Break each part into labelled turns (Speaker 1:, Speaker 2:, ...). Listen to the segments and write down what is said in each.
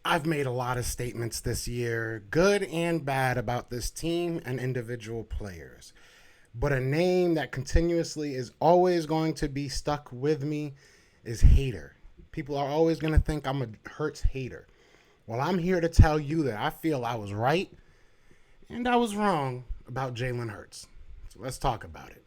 Speaker 1: I've made a lot of statements this year, good and bad, about this team and individual players. But a name that continuously is always going to be stuck with me is hater. People are always going to think I'm a Hurts hater. Well, I'm here to tell you that I feel I was right and I was wrong about Jalen Hurts. So let's talk about it.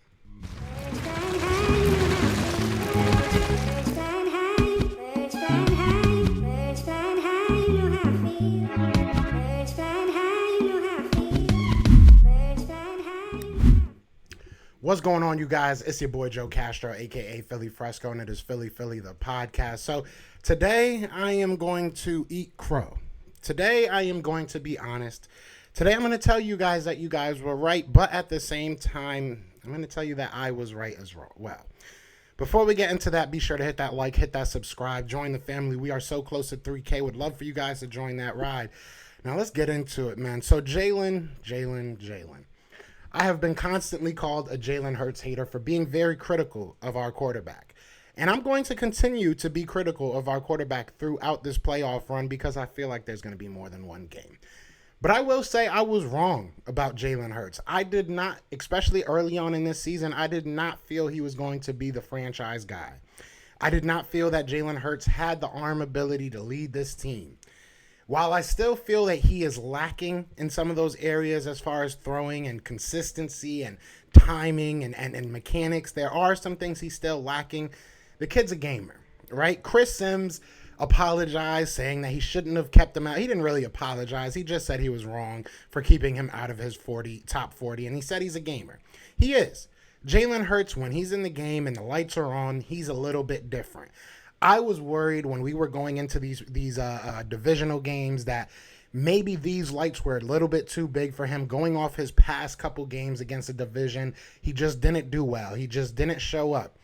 Speaker 1: What's going on, you guys? It's your boy Joe Castro, aka Philly Fresco, and it is Philly the podcast. So today I am going to eat crow. Today I am going to be honest. Today I'm going to tell you guys that you guys were right, but at the same time, I'm going to tell you that I was right as well. Before we get into that, be sure to hit that like, hit that subscribe, join the family. We are so close to 3K. Would love for you guys to join that ride. Now let's get into it, man. So Jalen. I have been constantly called a Jalen Hurts hater for being very critical of our quarterback. And I'm going to continue to be critical of our quarterback throughout this playoff run because I feel like there's going to be more than one game. But I will say I was wrong about Jalen Hurts. I did not, especially early on in this season, I did not feel he was going to be the franchise guy. I did not feel that Jalen Hurts had the arm ability to lead this team. While I still feel that he is lacking in some of those areas as far as throwing and consistency and timing and mechanics, there are some things he's still lacking. The kid's a gamer, right? Chris Sims apologized, saying that he shouldn't have kept him out. He didn't really apologize. He just said he was wrong for keeping him out of his top 40, and he said he's a gamer. He is. Jalen Hurts, when he's in the game and the lights are on, he's a little bit different. I was worried when we were going into these divisional games that maybe these lights were a little bit too big for him. Going off his past couple games against the division, he just didn't do well. He just didn't show up.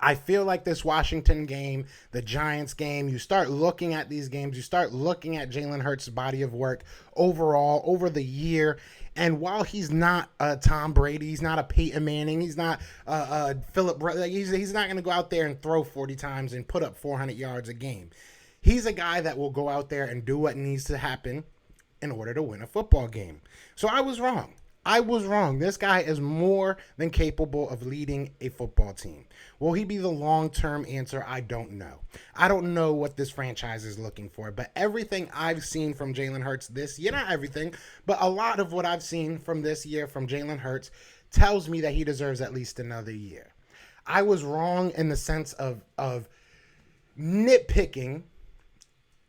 Speaker 1: I feel like this Washington game, the Giants game, you start looking at these games, you start looking at Jalen Hurts' body of work overall over the year. And while he's not Tom Brady, he's not a Peyton Manning, he's not Philip, he's not going to go out there and throw 40 times and put up 400 yards a game. He's a guy that will go out there and do what needs to happen in order to win a football game. So I was wrong. This guy is more than capable of leading a football team. Will he be the long-term answer? I don't know. I don't know what this franchise is looking for, but everything I've seen from Jalen Hurts this year, not everything, but a lot of what I've seen from this year from Jalen Hurts tells me that he deserves at least another year. I was wrong in the sense of nitpicking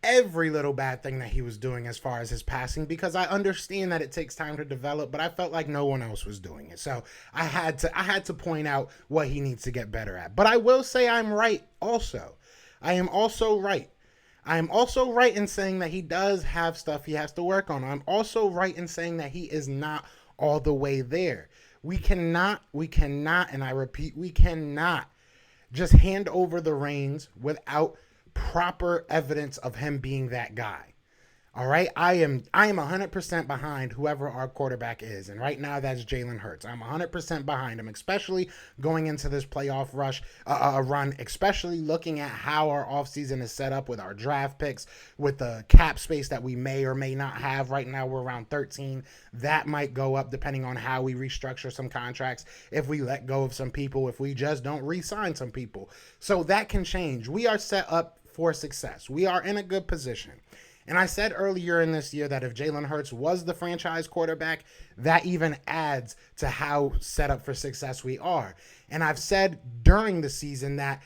Speaker 1: every little bad thing that he was doing as far as his passing, because I understand that it takes time to develop, but I felt like no one else was doing it. So I had to point out what he needs to get better at. But I will say I'm right also. I am also right in saying that he does have stuff he has to work on. I'm also right in saying that he is not all the way there. We cannot, and I repeat, we cannot just hand over the reins without proper evidence of him being that guy. All right, I am 100% behind whoever our quarterback is, and right now that's Jalen Hurts. I'm 100% behind him, especially going into this playoff run, especially looking at how our offseason is set up with our draft picks, with the cap space that we may or may not have. Right now we're around 13. That might go up depending on how we restructure some contracts, if we let go of some people, if we just don't re-sign some people. So that can change. We are set up for success. We are in a good position. And I said earlier in this year that if Jalen Hurts was the franchise quarterback, that even adds to how set up for success we are. And I've said during the season that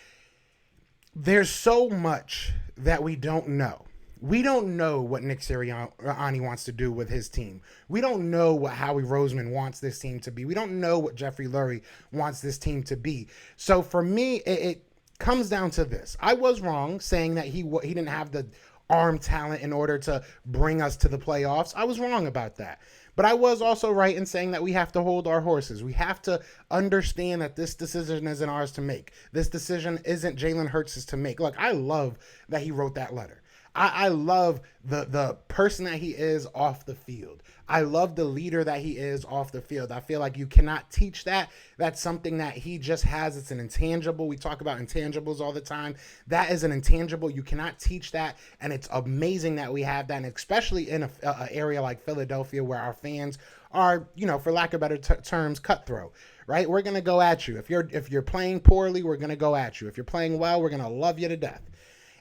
Speaker 1: there's so much that we don't know. We don't know what Nick Sirianni wants to do with his team. We don't know what Howie Roseman wants this team to be. We don't know what Jeffrey Lurie wants this team to be. So for me, it comes down to this. I was wrong saying that he didn't have the arm talent in order to bring us to the playoffs. I was wrong about that. But I was also right in saying that we have to hold our horses. We have to understand that this decision isn't ours to make. This decision isn't Jalen Hurts' to make. Look, I love that he wrote that letter. I love the person that he is off the field. I love the leader that he is off the field. I feel like you cannot teach that. That's something that he just has. It's an intangible. We talk about intangibles all the time. That is an intangible. You cannot teach that, and it's amazing that we have that, and especially in a area like Philadelphia where our fans are, for lack of better terms, cutthroat. Right? We're gonna go at you. If you're playing poorly, we're gonna go at you. If you're playing well, we're gonna love you to death.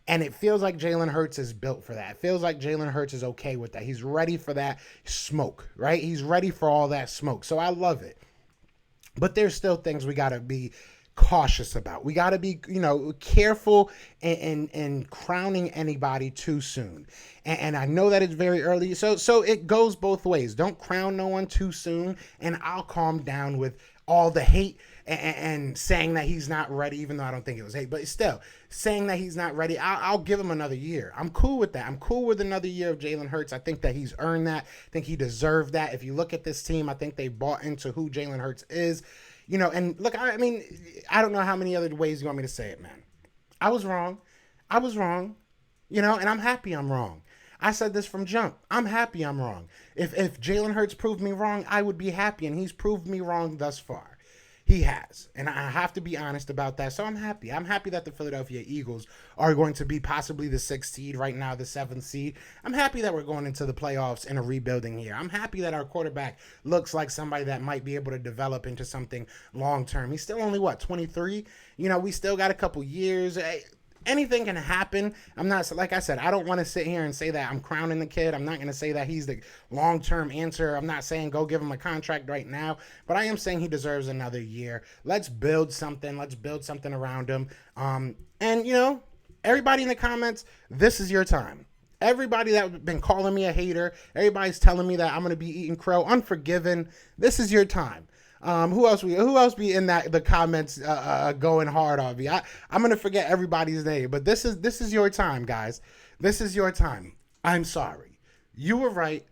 Speaker 1: And it feels like Jalen Hurts is built for that. It feels like Jalen Hurts is okay with that. He's ready for that smoke, right? He's ready for all that smoke. So I love it. But there's still things we got to be cautious about. We got to be, careful and crowning anybody too soon. And I know that it's very early. So it goes both ways. Don't crown no one too soon. And I'll calm down with all the hate and saying that he's not ready, even though I don't think it was hate, but still saying that he's not ready. I'll give him another year. I'm cool with that. I'm cool with another year of Jalen Hurts. I think that he's earned that. I think he deserved that. If you look at this team, I think they bought into who Jalen Hurts is, and look, I mean, I don't know how many other ways you want me to say it, man. I was wrong, and I'm happy I'm wrong. I said this from jump. I'm happy I'm wrong. If Jalen Hurts proved me wrong, I would be happy, and he's proved me wrong thus far. He has, and I have to be honest about that. So I'm happy. I'm happy that the Philadelphia Eagles are going to be possibly the 6th seed, right now the 7th seed. I'm happy that we're going into the playoffs in a rebuilding year. I'm happy that our quarterback looks like somebody that might be able to develop into something long-term. He's still only, 23? We still got a couple years. Anything can happen. I'm not, like I said, I don't want to sit here and say that I'm crowning the kid. I'm not going to say that he's the long-term answer. I'm not saying go give him a contract right now, but I am saying he deserves another year. Let's build something. Let's build something around him. And, everybody in the comments, this is your time. Everybody that's been calling me a hater, everybody's telling me that I'm going to be eating crow, unforgiven. This is your time. Who else be in the comments going hard on me? I'm gonna forget everybody's name, but this is your time, guys. This is your time. I'm sorry. You were right.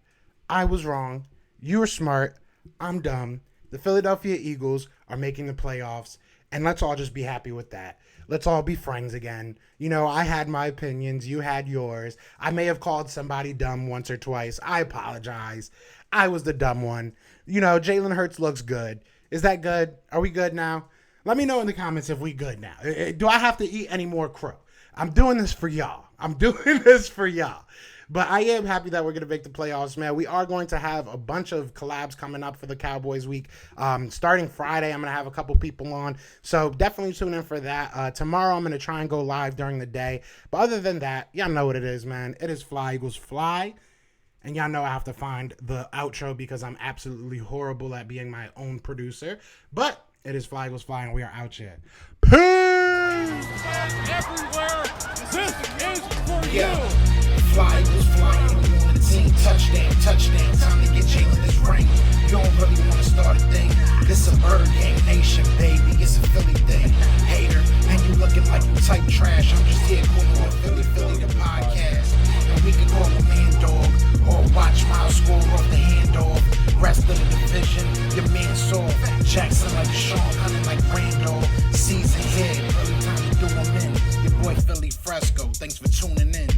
Speaker 1: I was wrong. You were smart. I'm dumb. The Philadelphia Eagles are making the playoffs, and let's all just be happy with that. Let's all be friends again. I had my opinions. You had yours. I may have called somebody dumb once or twice. I apologize. I was the dumb one. Jalen Hurts looks good. Is that good? Are we good now? Let me know in the comments if we good now. Do I have to eat any more crow? I'm doing this for y'all. But I am happy that we're going to make the playoffs, man. We are going to have a bunch of collabs coming up for the Cowboys week. Starting Friday, I'm going to have a couple people on. So definitely tune in for that. Tomorrow, I'm going to try and go live during the day. But other than that, y'all know what it is, man. It is Fly Eagles Fly. And y'all know I have to find the outro because I'm absolutely horrible at being my own producer. But it is Fly Eagles Fly, and we are out here. Peace!
Speaker 2: Everywhere, this is for you.
Speaker 3: Fly Eagles flying on the team. Touchdown. Time to get Jalen this ring. You don't really want to start a thing. This a bird gang nation, baby. It's a Philly thing. Hater, and you looking like you type trash. I'm just here calling on Philly the podcast. And we can call a man dog. Or watch Miles score off the handoff. Rest of the division, your man saw Jackson like Sean, hunting like Randolph. Season here, early time to do him in. Your boy Philly Fresco, thanks for tuning in.